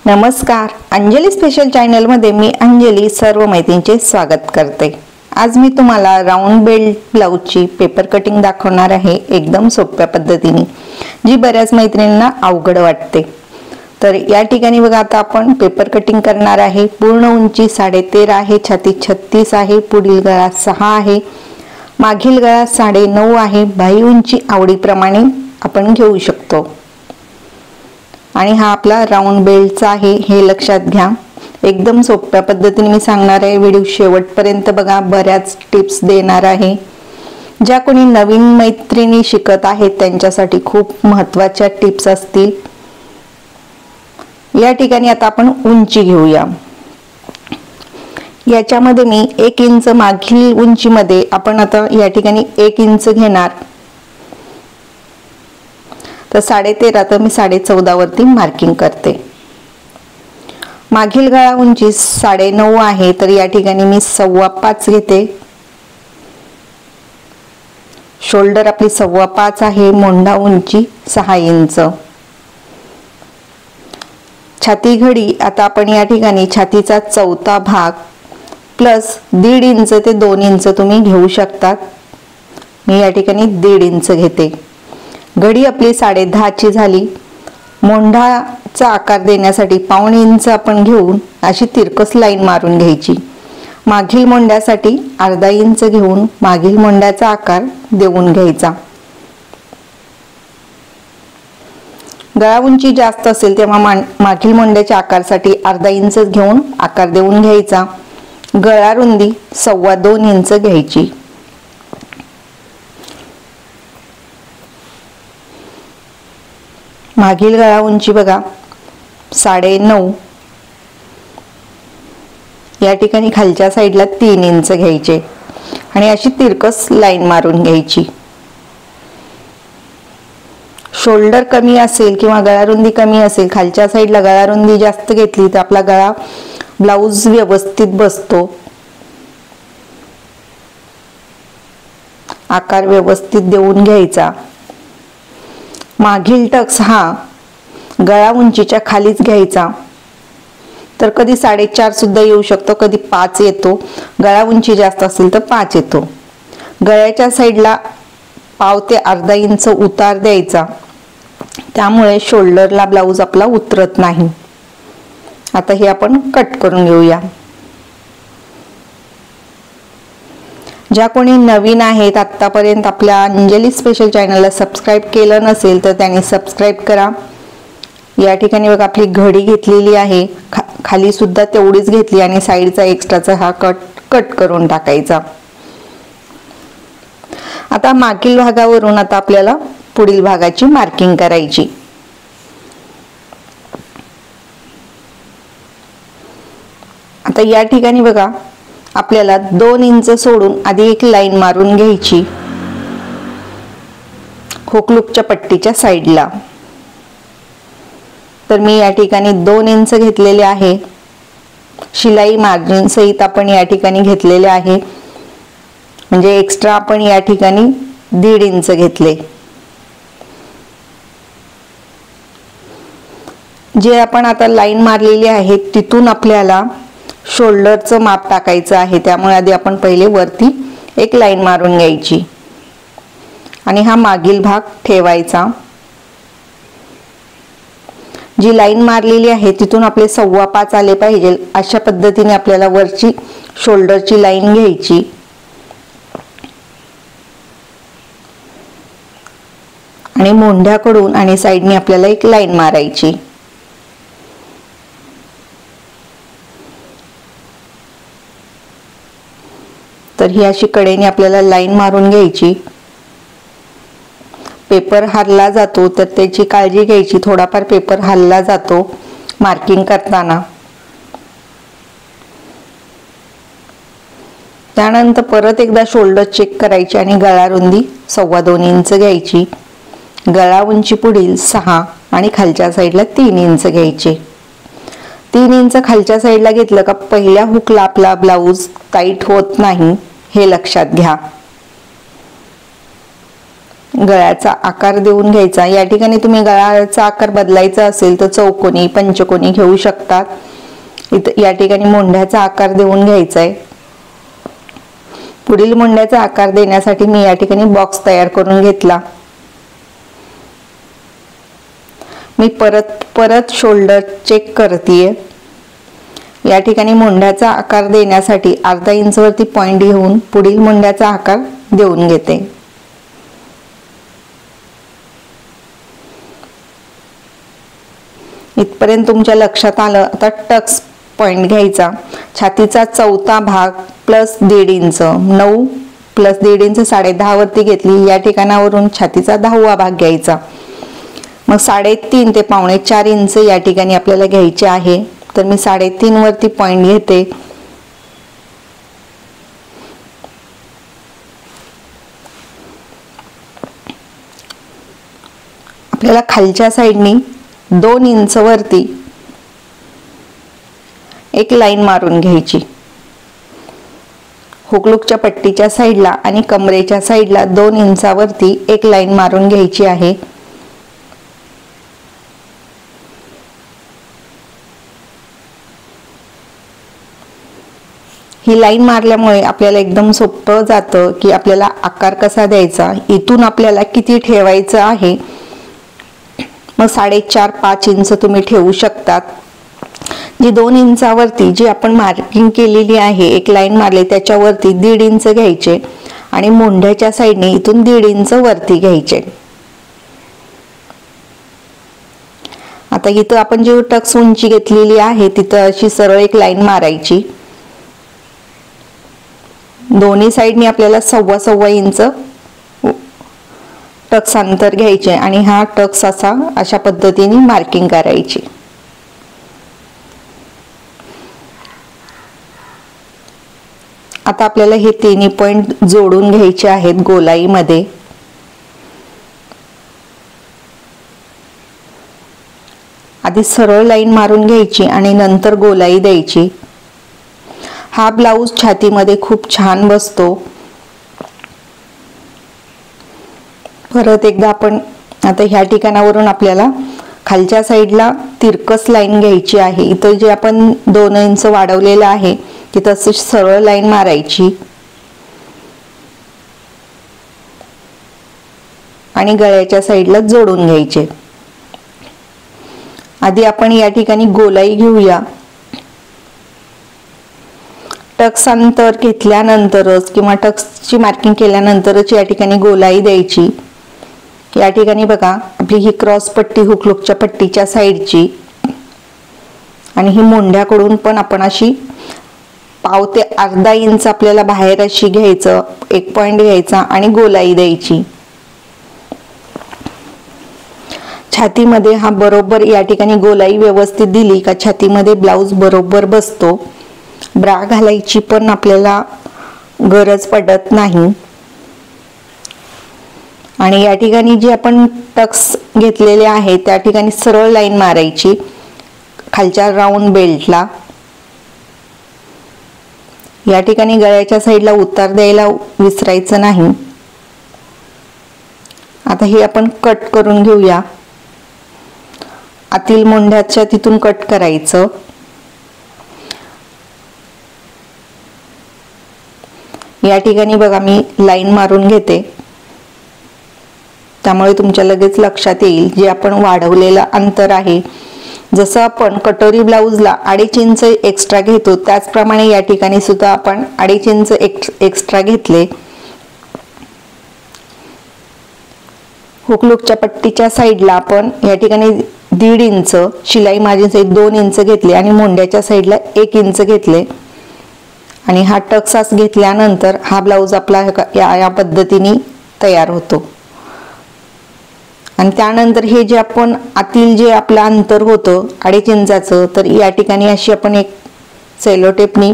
नमस्कार, Anjali special channel मध्ये मी अंजली सर्व मैत्रिणींचे स्वागत करते। आज मी तुम्हाला राउंड बेल्ट ब्लाउजची पेपर कटिंग दाखवणार आहे, एकदम सोप्या पद्धतीने, जी बऱ्याच मैत्रिणींना अवघड वाटते। तर या ठिकाणी बघा, आता आपण पेपर कटिंग करणार आहे। पूर्ण उंची 13.5 आहे, छाती 36 आहे, पुढील गळा 6 आहे, मागील गळा 9.5 आहे। बाही उंची आवडीप्रमाणे आपण घेऊ शकतो आणि हा आपला राउंड बेल्टचा आहे, हे लक्षात घ्या। एकदम सोप्या पद्धतीने मी सांगणार आहे, व्हिडिओ शेवटपर्यंत बघा, बऱ्याच टिप्स देणार आहे। ज्या कोणी नवीन मैत्रिणी शिकत आहेत त्यांच्यासाठी खूप महत्त्वाच्या टिप्स असतील। या ठिकाणी आता आपण उंची घेऊया। याच्यामध्ये मी 1 इंच मागील उंचीमध्ये आपण आता या ठिकाणी 1 इंच घेणार, तर 13.5 तर मी 14.5 वरती मार्किंग करते। मागील गळा उंची 9.5 आहे, तर या ठिकाणी मी 5.25 घेते। शोल्डर आपली 5.25 आहे, मोंढा उंची 6 इंच। छाती घडी आता आपण या ठिकाणी छातीचा चौथा भाग प्लस 1.5 इंच ते 2 इंच तुम्ही घेऊ शकतात। मी या ठिकाणी 1.5 इंच घेते। घडी आपली 10.5 ची झाली। मोंढाचा आकार देण्यासाठी 1.25 इंच आपण घेऊन अशी तिरकस लाईन मारून घ्यायची। मागील मोंढ्यासाठी 1/2 इंच घेऊन मागील मोंढ्याचा आकार देऊन घ्यायचा। गळा उंची जास्त असेल तेव्हा मागील मोंढ्याच्या आकारासाठी 1/2 इंच घेऊन आकार देऊन घ्यायचा। गळा रुंदी 2.25 इंच घ्यायची। मागील गळा उंची बघा 9.5, या ठिकाणी खालच्या साईडला 3 इंच घ्यायचे आणि अशी तिरकस लाईन मारून घ्यायची। शोल्डर कमी असेल किंवा गळा रुंदी कमी असेल, खालच्या साईडला गळा रुंदी जास्त घेतली तर आपला गळा ब्लाउज व्यवस्थित बसतो, आकार व्यवस्थित देऊन घ्यायचा। मागील टक्स हा गळा उंचीच्या खालीच घ्यायचा, तर कधी 4.5 सुद्धा येऊ शकतो, कधी 5 येतो। गळा उंची जास्त असेल तर 5 येतो। गळ्याच्या साईडला 1/2 ते 1/2 इंच उतार द्यायचा, त्यामुळे शोल्डरला ब्लाउज आपला उतरत नाही। आता हे आपण कट करून घेऊया। ज्या कोणी नवीन आहेत, आतापर्यंत आपल्या अंजली स्पेशल चॅनलला सबस्क्राइब केलं नसेल तर त्यांनी सबस्क्राइब करा। या ठिकाणी बघा, आपली घडी घेतलेली आहे, खाली सुद्धा तेवढीच घेतली आणि साईडचा एक्स्ट्राचा हा कट करून टाकायचा। आता मागील भागावरून आता आपल्याला पुढील भागाची मार्किंग करायची। आता या ठिकाणी बघा, आपल्याला 2 इंच सोडून आधी एक लाईन मारून घ्यायची हुकलूपच्या पट्टीच्या साईडला। तर मी या ठिकाणी 2 इंच घेतलेले आहे। शिलाई मार्जिन सहित आपण या ठिकाणी घेतलेले आहे, म्हणजे एक्स्ट्रा आपण या ठिकाणी 1.5 इंच घेतले। जे आपण आता लाईन मारलेली आहे तिथून आपल्याला शोल्डरचं माप टाकायचं आहे, त्यामुळे आधी आपण पहिले वरती एक लाईन मारून घ्यायची आणि हा मागील भाग ठेवायचा। जी लाईन मारलेली आहे तिथून आपले 5.25 आले पाहिजे, अशा पद्धतीने आपल्याला वरची शोल्डरची लाईन घ्यायची आणि मोंढ्याकडून आणि साईडने आपल्याला एक लाईन मारायची। तर ही अशी कडेने आपल्याला लाईन मारून घ्यायची। पेपर हलला जातो तर त्याची काळजी घ्यायची, थोडाफार पेपर हलला जातो मार्किंग करताना। त्यानंतर परत एकदा शोल्डर चेक करायचे आणि गळा रुंदी 2.25 इंच घ्यायची। गळा उंची पुढील 6 आणि खालच्या साईडला 3 इंच घ्यायचे। 3 इंच खालच्या साईडला घेतलं का पहिल्या हुकला आपला ब्लाउज टाईट होत नाही, हे लक्षात घ्या। गळ्याचा आकार देऊन घ्यायचा। या ठिकाणी तुम्ही गळ्याचा आकार बदलायचा असेल तर चौकोनी पंचकोनी घेऊ शकतात। इथं या ठिकाणी मुंड्याचा आकार देऊन घ्यायचा आहे। पुढील मुंड्याचा आकार देण्यासाठी मी या ठिकाणी बॉक्स तयार करून घेतला। मी परत शोल्डर चेक करतेय। या ठिकाणी मुंड्याचा आकार देण्यासाठी अर्धा इंच वरती पॉइंट घेऊन पुढील मुंड्याचा आकार देऊन घेते। इथपर्यंत तुमच्या लक्षात आलं। आता टक्स पॉइंट घ्यायचा। छातीचा चौथा भाग प्लस 1.5 इंच, 9 प्लस 1.5 इंच 10.5 वरती घेतली। या ठिकाणावरून छातीचा 10वा भाग घ्यायचा। मग 3.5 ते 4.25 इंच या ठिकाणी आपल्याला घ्यायचे आहे। तर मी 3.5 वरती पॉइंट घेते। आपल्याला खालच्या साइडनी 2 इंच वरती एक लाईन मारून घ्यायची। हुकलूकच्या पट्टीच्या साइडला आणि कमरेच्या साइडला 2 इंचावरती एक लाईन मारून घ्यायची आहे। ही लाईन मारल्यामुळे आपल्याला एकदम सोपं जातं की आपल्याला आकार कसा द्यायचा, इथून आपल्याला किती ठेवायचं आहे। मग 4.5-5 इंच तुम्ही ठेवू शकतात। जी 2 इंचावरती जी आपण मार्किंग केलेली आहे, एक लाईन मारली त्याच्यावरती 1.5 इंच घ्यायचे आणि मुंड्याच्या साइडने इथून 1.5 इंच वरती घ्यायचे। आता इथं आपण जी टक्स उंची घेतलेली आहे तिथं अशी सरळ एक लाईन मारायची। दोन्ही साइडनी आपल्याला 1.25 इंच टक्स अंतर घ्यायचे आणि हा टक्स अशा पद्धतीने मार्किंग करायची। आता आपल्याला हे तिन्ही पॉइंट जोडून घ्यायचे आहेत गोलाईमध्ये। आधी सरळ लाईन मारून घ्यायची आणि नंतर गोलाई द्यायची। हा ब्लाउज छातीमध्ये खूप छान बसतो। परत एकदा आपण आता ह्या ठिकाणावरून आपल्याला खालच्या साइडला तिरकस लाईन घ्यायची आहे। इथं जे आपण 2 इंच वाढवलेलं आहे तिथं अशी सरळ लाईन मारायची आणि गळ्याच्या साइडला जोडून घ्यायचे। आधी आपण या ठिकाणी गोलाई घेऊया। टक्स अंतर घेतल्यानंतरच किंवा टक्सची मार्किंग केल्यानंतरच या ठिकाणी गोलाई द्यायची। या ठिकाणी बघा आपली ही क्रॉस पट्टी हुकलूकच्या पट्टीच्या साइडची आणि ही मुंड्याकडून पण आपण अशी 1/2 ते अर्धा इंच आपल्याला बाहेर अशी घ्यायचं, एक पॉइंट घ्यायचा आणि गोलाई द्यायची। छातीमध्ये हा बरोबर या ठिकाणी गोलाई व्यवस्थित दिली का छातीमध्ये ब्लाउज बरोबर बसतो। ब्रा घालायची पण आपल्याला गरज पडत नाही। आणि या ठिकाणी जे आपण टक्स घेतलेले आहे त्या ठिकाणी सरळ लाईन मारायची खालच्या राऊंड बेल्टला। या ठिकाणी गळ्याच्या साइडला उतार द्यायला विसरायचं नाही। आता हे आपण कट करून घेऊया। आतील मुंड्याच्या तिथून कट करायचं। या ठिकाणी बघा मी लाईन मारून घेते, त्यामुळे तुमच्या लगेच लक्षात येईल जे आपण वाढवलेलं अंतर आहे। जसं आपण कटोरी ब्लाउजला 2.5 इंच एक्स्ट्रा घेतो त्याचप्रमाणे या ठिकाणी सुद्धा आपण 2.5 इंच एक्स्ट्रा घेतले। हुकलूकच्या पट्टीच्या साइडला आपण या ठिकाणी 1.5 इंच शिलाई मार्जिन सहित 2 इंच घेतले आणि मुंड्याच्या साइडला 1 इंच घेतले आणि हा टक्स घेतल्यानंतर हा ब्लाउज आपला या पद्धतीने तयार होतो। आणि त्यानंतर हे जे आपण आतील जे आपलं अंतर होतं 2.5 इंचाचं, तर या ठिकाणी अशी आपण एक सेलो टेपनी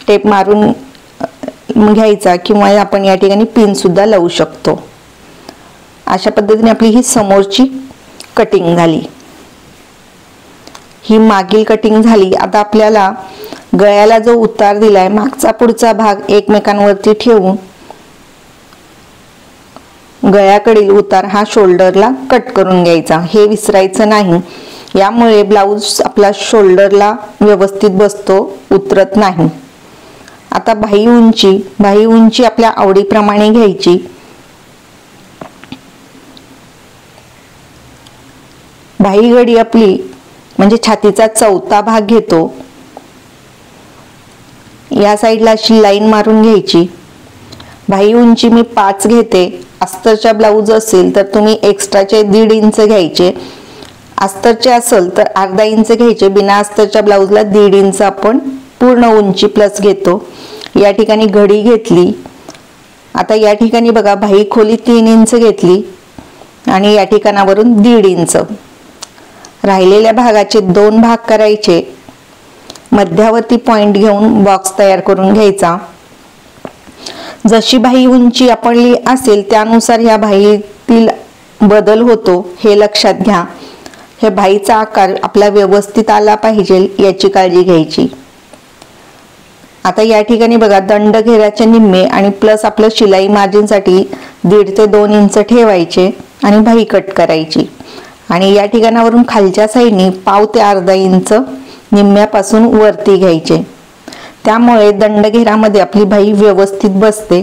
टेप मारून घ्यायचा किंवा आपण या ठिकाणी पिन सुद्धा लावू शकतो। अशा पद्धतीने आपली ही समोरची कटिंग झाली। ही मागील कटिंग झाली। आता आपल्याला गळ्याला जो उतार दिलाय मागचा पुढचा भाग एकमेकांवरती ठेवून गळ्याकडील उतार हा शोल्डरला कट करून घ्यायचा, हे विसरायचं नाही. यामुळे ब्लाऊज आपला शोल्डरला व्यवस्थित बसतो, उतरत नाही. आता बाही उंची आपल्या आवडीप्रमाणे घ्यायची. बाही गडी आपली म्हणजे छातीचा चौथा भाग घेतो. या साईडला अशी लाईन मारून घ्यायची. बाही उंची मी 5 घेते. अस्तरचा ब्लाऊज असेल तर तुम्ही एक्स्ट्राचे 1.5 इंच घ्यायचे. अस्तरचे असेल तर अर्धा इंच घ्यायचे. बिना अस्तरच्या ब्लाऊजला 1.5 इंच आपण पूर्ण उंची प्लस घेतो. या ठिकाणी घडी घेतली. आता या ठिकाणी बघा बाही खोली 3 इंच घेतली आणि या ठिकाणावरून 1.5 इंच. राहिलेल्या भागाचे 2 भाग करायचे. मध्यावरती पॉइंट घेऊन बॉक्स तयार करून घ्यायचा. जशी बाही उंची आपली असेल त्यानुसार ह्या बाहीतील बदल होतो, हे लक्षात घ्या. हे बाहीचा आकार आपला व्यवस्थित आला पाहिजे याची काळजी घ्यायची. आता या ठिकाणी बघा दंड घेऱ्याचे निम्मे आणि प्लस आपलं शिलाई मार्जिनसाठी 1.5 ते 2 इंच ठेवायचे आणि बाही कट करायची. आणि या ठिकाणावरून खालच्या साईडनी 1/2 ते अर्धा इंच निम्म्यापासून वरती घ्यायचे. त्यामुळे दंडघेरामध्ये आपली बाही व्यवस्थित बसते.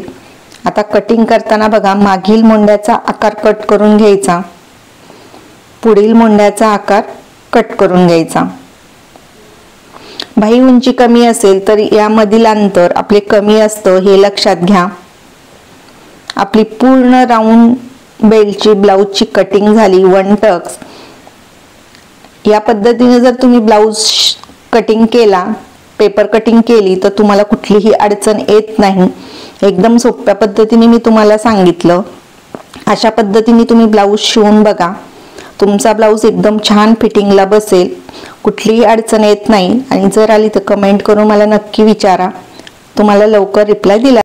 आता कटिंग करताना बघा मागील मोंड्याचा आकार कट करून घ्यायचा, पुढील मोंड्याचा आकार कट करून घ्यायचा. बाही उंची कमी असेल तर यामधील अंतर आपले कमी असतं, हे लक्षात घ्या. आपली पूर्ण राऊंड बेल्टची ब्लाऊजची कटिंग झाली 1 टक्स. या पद्धतीने जर तुम्ही ब्लाऊज कटिंग केला, पेपर कटिंग केली तर तुम्हाला कुठलीही अडचण येत नाही. एकदम सोप्या पद्धतीने मी तुम्हाला सांगितलं. अशा पद्धतीने तुम्ही ब्लाऊज शिवून बघा. तुमचा ब्लाऊज एकदम छान फिटिंगला बसेल, कुठलीही अडचण येत नाही. आणि जर आली तर कमेंट करून मला नक्की विचारा, तुम्हाला लवकर रिप्लाय दिला.